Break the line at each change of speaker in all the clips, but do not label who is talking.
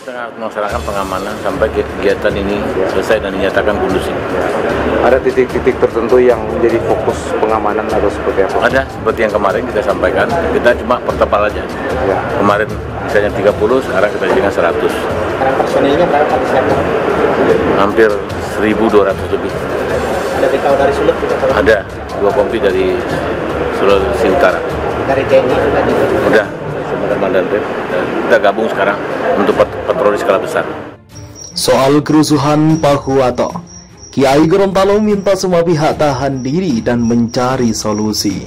Tengah melaksanakan pengamanan sampai kegiatan ini selesai dan dinyatakan kondusif.
Ada titik-titik tertentu yang menjadi fokus pengamanan atau seperti apa?
Ada, seperti yang kemarin kita sampaikan, kita cuma pertebal aja. Ya. Kemarin misalnya 30, sekarang kita jadikan 100.
Sekarang personilnya berapa disiapkan?
Hampir 1.200 lebih.
Ada BKO dari Sulut juga?
Ada, 2 kompi dari Sulawesi Utara.
Dari TNI juga?
Udah, teman-teman dan kita gabung sekarang untuk patroli skala besar.
Soal kerusuhan Pahuwato, Kiai Gorontalo minta semua pihak tahan diri dan mencari solusi.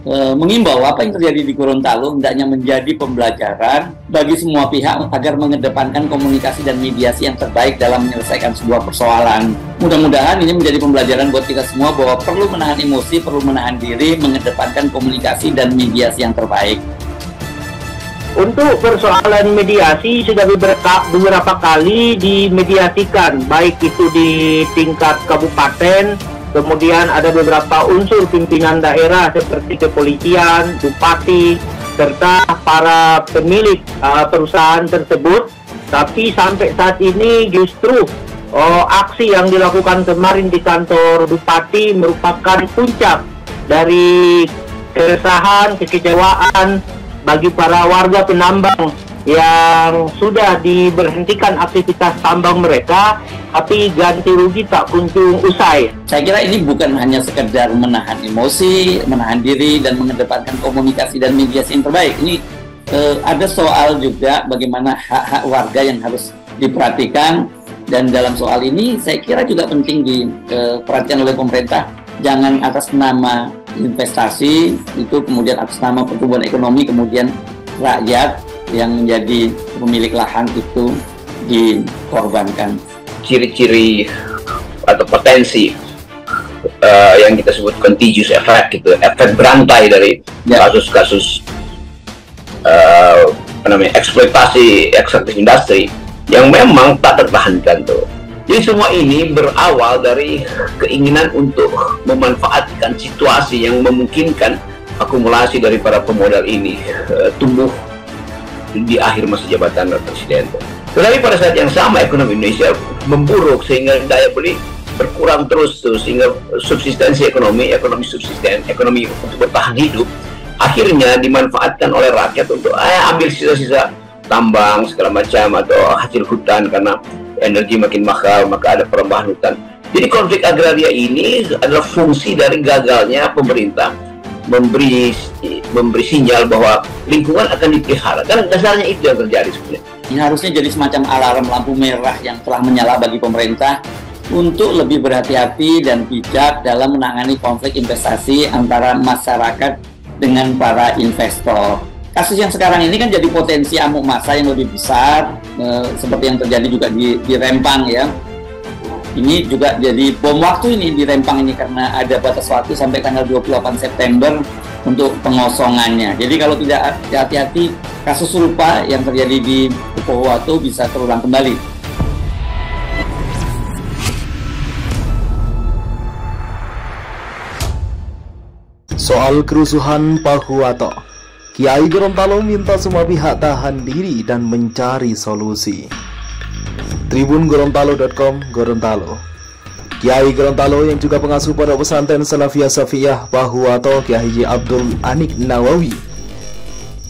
Mengimbau apa yang terjadi di Gorontalo hendaknya menjadi pembelajaran bagi semua pihak agar mengedepankan komunikasi dan mediasi yang terbaik dalam menyelesaikan sebuah persoalan. Mudah-mudahan ini menjadi pembelajaran buat kita semua bahwa perlu menahan emosi, perlu menahan diri, mengedepankan komunikasi dan mediasi yang terbaik.
Untuk persoalan mediasi sudah beberapa kali dimediasikan, baik itu di tingkat kabupaten, kemudian ada beberapa unsur pimpinan daerah seperti kepolisian, bupati, serta para pemilik perusahaan tersebut. Tapi sampai saat ini justru aksi yang dilakukan kemarin di kantor bupati merupakan puncak dari keresahan, kekecewaan bagi para warga penambang yang sudah diberhentikan aktivitas tambang mereka, tapi ganti rugi tak kunjung usai.
Saya kira ini bukan hanya sekedar menahan emosi, menahan diri, dan mengedepankan komunikasi dan mediasi yang terbaik. Ini ada soal juga bagaimana hak-hak warga yang harus diperhatikan, dan dalam soal ini saya kira juga penting diperhatikan oleh pemerintah. Jangan atas nama investasi itu kemudian atas nama pertumbuhan ekonomi kemudian rakyat yang menjadi pemilik lahan itu dikorbankan.
Ciri-ciri atau potensi yang kita sebut contagious effect gitu, efek berantai dari kasus-kasus eksploitasi ekstraktif industri yang memang tak tertahankan tuh. Jadi semua ini berawal dari keinginan untuk memanfaatkan situasi yang memungkinkan akumulasi dari para pemodal ini tumbuh di akhir masa jabatan presiden. Tetapi pada saat yang sama ekonomi Indonesia memburuk sehingga daya beli berkurang terus tuh, sehingga subsistensi ekonomi subsisten, ekonomi untuk bertahan hidup akhirnya dimanfaatkan oleh rakyat untuk ambil sisa-sisa tambang segala macam atau hasil hutan karena energi makin mahal, maka ada perubahan hutan. Jadi konflik agraria ini adalah fungsi dari gagalnya pemerintah memberi sinyal bahwa lingkungan akan dipelihara. Kan dasarnya itu yang terjadi sebenarnya.
Ini harusnya jadi semacam alarm lampu merah yang telah menyala bagi pemerintah untuk lebih berhati-hati dan bijak dalam menangani konflik investasi antara masyarakat dengan para investor. Kasus yang sekarang ini kan jadi potensi amuk massa yang lebih besar, seperti yang terjadi juga di Rempang ya. Ini juga jadi bom waktu ini di Rempang ini karena ada batas waktu sampai tanggal 28 September untuk pengosongannya. Jadi kalau tidak hati-hati, kasus serupa yang terjadi di Pahuwato bisa terulang kembali.
Soal kerusuhan Pahuwato, Kiai Gorontalo minta semua pihak tahan diri dan mencari solusi. Tribungorontalo.com, Gorontalo. Kiai Gorontalo yang juga pengasuh pondok pesantren Salafiyah Safiyah Pahuwato, Kiai Haji Abdul Anik Nawawi,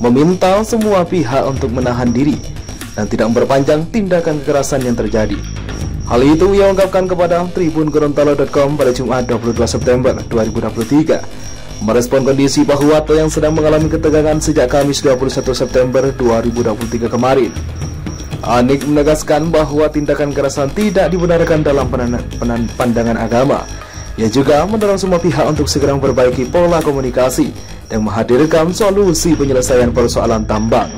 meminta semua pihak untuk menahan diri dan tidak memperpanjang tindakan kekerasan yang terjadi. Hal itu ia ungkapkan kepada Tribungorontalo.com pada Jumat 22 September 2023. Merespon kondisi Pahuwato yang sedang mengalami ketegangan sejak Kamis 21 September 2023 kemarin. Anik menegaskan bahwa tindakan kekerasan tidak dibenarkan dalam pandangan agama. Ia juga mendorong semua pihak untuk segera memperbaiki pola komunikasi dan menghadirkan solusi penyelesaian persoalan tambang.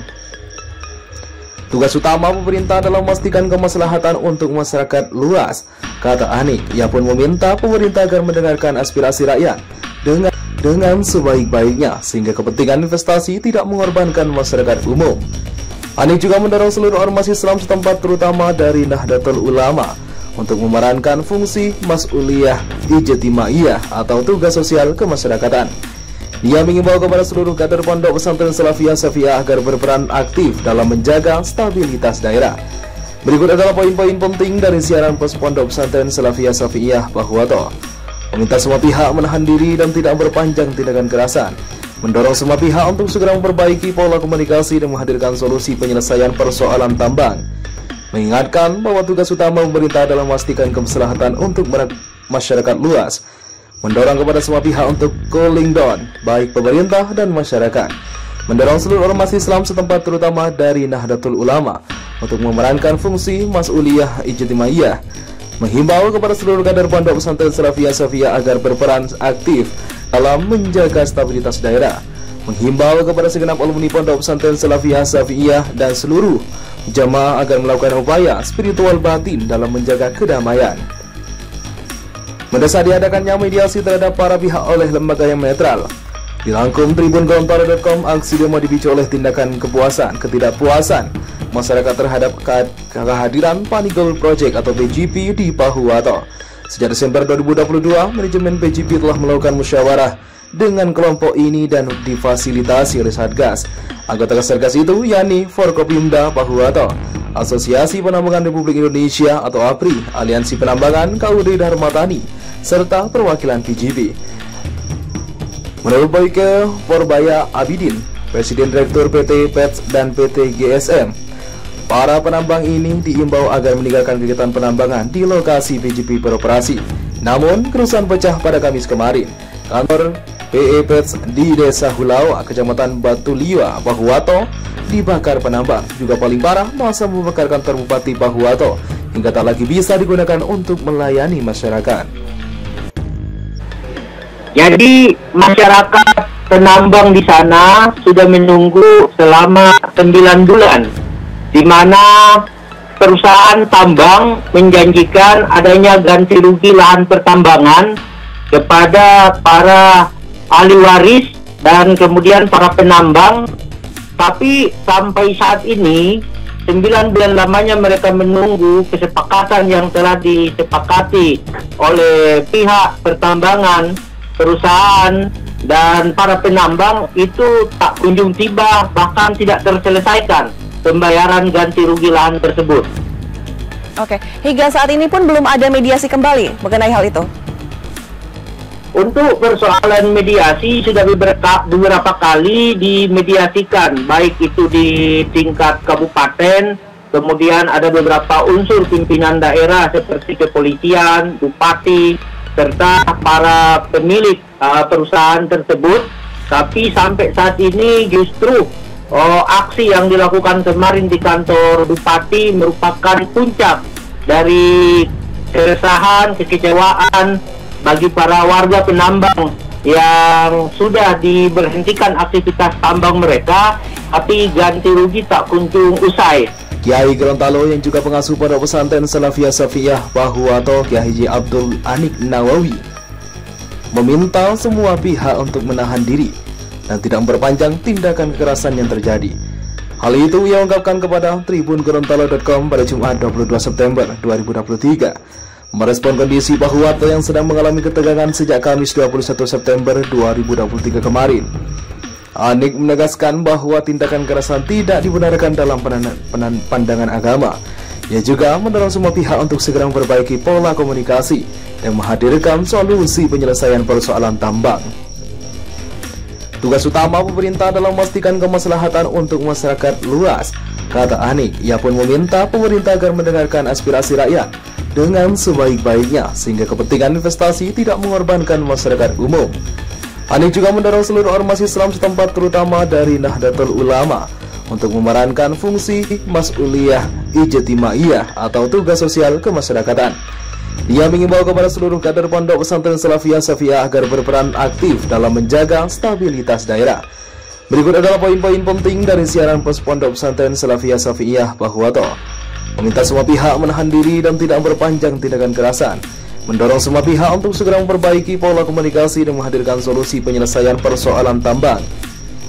Tugas utama pemerintah adalah memastikan kemaslahatan untuk masyarakat luas, kata Anik. Ia pun meminta pemerintah agar mendengarkan aspirasi rakyat dengan sebaik-baiknya sehingga kepentingan investasi tidak mengorbankan masyarakat umum. Anik juga mendorong seluruh ormas Islam setempat terutama dari Nahdlatul Ulama untuk memerankan fungsi mas'uliyah ijtimaiyah atau tugas sosial kemasyarakatan. Dia mengimbau kepada seluruh kader Pondok Pesantren Salafiyah Safiyah agar berperan aktif dalam menjaga stabilitas daerah. Berikut adalah poin-poin penting dari siaran pers Pondok Pesantren Salafiyah Safiyah Bahuwato. Meminta semua pihak menahan diri dan tidak berpanjang tindakan kekerasan. Mendorong semua pihak untuk segera memperbaiki pola komunikasi dan menghadirkan solusi penyelesaian persoalan tambang. Mengingatkan bahwa tugas utama pemerintah adalah memastikan kemaslahatan untuk masyarakat luas. Mendorong kepada semua pihak untuk cooling down, baik pemerintah dan masyarakat. Mendorong seluruh ormas Islam setempat terutama dari Nahdlatul Ulama untuk memerankan fungsi mas'uliyah ijtimaiyah. Menghimbau kepada seluruh kader Pondok Pesantren Salafiyah Safiyah agar berperan aktif dalam menjaga stabilitas daerah. Menghimbau kepada segenap alumni Pondok Pesantren Salafiyah Safiyah dan seluruh jamaah agar melakukan upaya spiritual batin dalam menjaga kedamaian. Mendesak diadakannya mediasi terhadap para pihak oleh lembaga yang netral. Dirangkum Tribun Gorontalo.com, aksi demo dipicu oleh tindakan ketidakpuasan masyarakat terhadap kehadiran Panigol Project atau PGP di Bahuwato. Sejak Desember 2022, manajemen PGP telah melakukan musyawarah dengan kelompok ini dan difasilitasi oleh Satgas. Anggota Satgas itu yakni Forkopimda Bahuwato, Asosiasi Penambangan Republik Indonesia atau APRI, Aliansi Penambangan KUD Dharmatani, serta perwakilan PGP. Menurut Boyke Porbaya Abidin, Presiden Direktur PT PETS dan PT GSM, para penambang ini diimbau agar meninggalkan kegiatan penambangan di lokasi PGP beroperasi. Namun, kerusuhan pecah pada Kamis kemarin. Kantor PE PETS di Desa Hulau, Kecamatan Batuliwa, Bahuwato, dibakar penambang. Juga paling parah, masa membakar kantor Bupati Bahuwato hingga tak lagi bisa digunakan untuk melayani masyarakat.
Jadi masyarakat penambang di sana sudah menunggu selama 9 bulan, di mana perusahaan tambang menjanjikan adanya ganti rugi lahan pertambangan kepada para ahli waris dan kemudian para penambang. Tapi sampai saat ini 9 bulan lamanya mereka menunggu kesepakatan yang telah disepakati oleh pihak pertambangan, perusahaan dan para penambang itu tak kunjung tiba, bahkan tidak terselesaikan pembayaran ganti rugi lahan tersebut.
Oke, hingga saat ini pun belum ada mediasi kembali mengenai hal itu.
Untuk persoalan mediasi sudah beberapa kali dimediasikan, baik itu di tingkat kabupaten, kemudian ada beberapa unsur pimpinan daerah seperti kepolisian, bupati, serta para pemilik perusahaan tersebut. Tapi sampai saat ini justru aksi yang dilakukan kemarin di kantor bupati merupakan puncak dari keresahan, kekecewaan bagi para warga penambang yang sudah diberhentikan aktivitas tambang mereka, tapi ganti rugi tak kunjung usai.
Kiai Gorontalo yang juga pengasuh Pondok Pesantren Salafiyah Safiyah Bahuwato, Kiai Haji Abdul Anik Nawawi, meminta semua pihak untuk menahan diri dan tidak memperpanjang tindakan kekerasan yang terjadi. Hal itu ia ungkapkan kepada Tribun Gorontalo.com pada Jumat 22 September 2023, merespon kondisi Bahuwato yang sedang mengalami ketegangan sejak Kamis 21 September 2023 kemarin. Anik menegaskan bahwa tindakan kekerasan tidak dibenarkan dalam pandangan agama. Ia juga mendorong semua pihak untuk segera memperbaiki pola komunikasi dan menghadirkan solusi penyelesaian persoalan tambang. Tugas utama pemerintah adalah memastikan kemaslahatan untuk masyarakat luas, kata Anik. Ia pun meminta pemerintah agar mendengarkan aspirasi rakyat dengan sebaik-baiknya sehingga kepentingan investasi tidak mengorbankan masyarakat umum. Anik juga mendorong seluruh ormas Islam setempat terutama dari Nahdlatul Ulama untuk memerankan fungsi mas'uliyah ijtimaiyah atau tugas sosial kemasyarakatan. Dia mengimbau kepada seluruh kader Pondok Pesantren Salafiyah Safiyah agar berperan aktif dalam menjaga stabilitas daerah. Berikut adalah poin-poin penting dari siaran pers Pondok Pesantren Salafiyah Safiyah Bahuwato. Meminta semua pihak menahan diri dan tidak memperpanjang tindakan kekerasan. Mendorong semua pihak untuk segera memperbaiki pola komunikasi dan menghadirkan solusi penyelesaian persoalan tambang.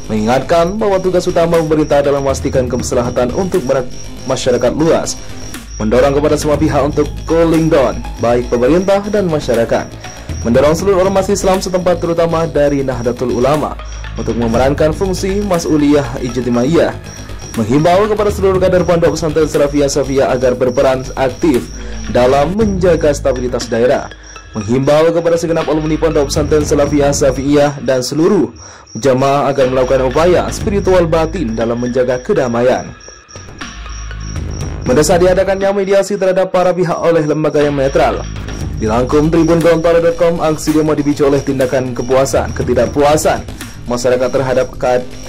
Mengingatkan bahwa tugas utama pemerintah adalah memastikan kemaslahatan untuk masyarakat luas. Mendorong kepada semua pihak untuk cooling down, baik pemerintah dan masyarakat. mendorong seluruh ormas Islam setempat terutama dari Nahdlatul Ulama untuk memerankan fungsi mas'uliyah ijtimaiyah, menghimbau kepada seluruh kader Pondok Pesantren Salafiyah agar berperan aktif dalam menjaga stabilitas daerah, menghimbau kepada segenap alumni Pondok Pesantren Salafiyah dan seluruh jamaah agar melakukan upaya spiritual batin dalam menjaga kedamaian. Mendesak diadakannya mediasi terhadap para pihak oleh lembaga yang netral. Dirangkum Tribun Gorontalo.com, aksi demo dipicu oleh tindakan ketidakpuasan masyarakat terhadap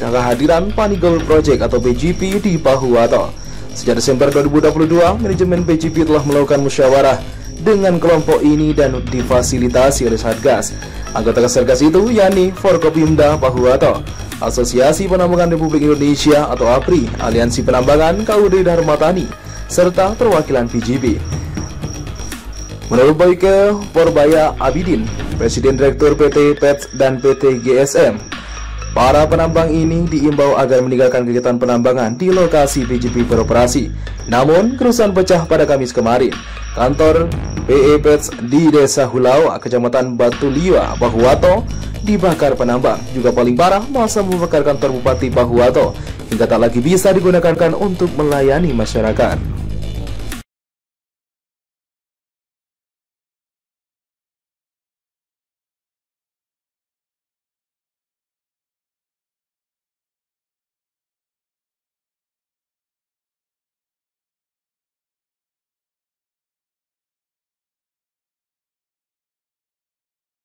kehadiran Pani Gold Project atau PGP di Pahuwato. Sejak Desember 2022, manajemen PGP telah melakukan musyawarah dengan kelompok ini dan difasilitasi oleh Satgas. Anggota Satgas itu yakni Forkopimda Pahuwato, Asosiasi Penambangan Republik Indonesia atau APRI, Aliansi Penambangan KUD Dharma Tani, serta perwakilan PGP. Menurut Boyke Porbaya Abidin, Presiden Direktur PT PETS dan PT GSM, para penambang ini diimbau agar meninggalkan kegiatan penambangan di lokasi PGP beroperasi. Namun, kerusuhan pecah pada Kamis kemarin. Kantor PE PETS di Desa Hulawa, Kecamatan Batu Liwa, Pahuwato, dibakar penambang. Juga paling parah, masa membakar kantor Bupati Pahuwato hingga tak lagi bisa digunakan untuk melayani masyarakat.